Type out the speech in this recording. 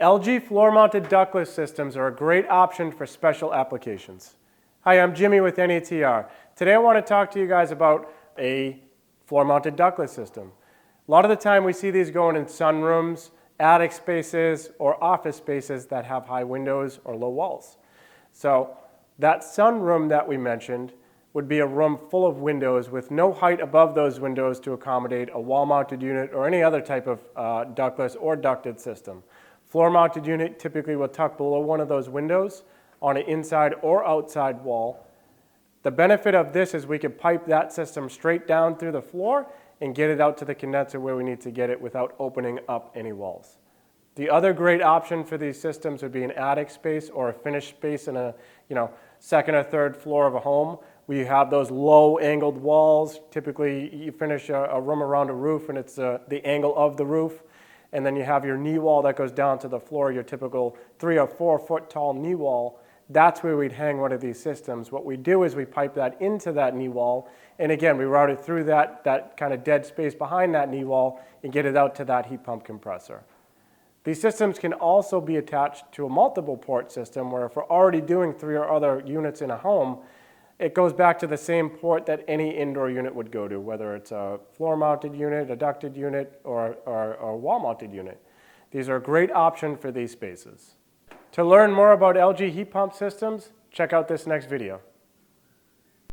LG floor-mounted ductless systems are a great option for special applications. Hi, I'm Jimmy with N.E.T.R. Today I want to talk to you guys about a floor-mounted ductless system. A lot of the time we see these going in sunrooms, attic spaces, or office spaces that have high windows or low walls. So that sunroom that we mentioned would be a room full of windows with no height above those windows to accommodate a wall-mounted unit or any other type of ductless or ducted system. Floor-mounted unit typically will tuck below one of those windows on an inside or outside wall. The benefit of this is we can pipe that system straight down through the floor and get it out to the condenser where we need to get it without opening up any walls. The other great option for these systems would be an attic space or a finished space in a second or third floor of a home. We have those low angled walls. Typically you finish a room around a roof and it's the angle of the roof. And then you have your knee wall that goes down to the floor, your typical 3 or 4 foot tall knee wall. That's where we'd hang one of these systems. What we do is we pipe that into that knee wall. And again, we route it through that kind of dead space behind that knee wall and get it out to that heat pump compressor. These systems can also be attached to a multiple port system where if we're already doing 3 or other units in a home, it goes back to the same port that any indoor unit would go to, whether it's a floor-mounted unit, a ducted unit, or a wall-mounted unit. These are a great option for these spaces. To learn more about LG heat pump systems, check out this next video.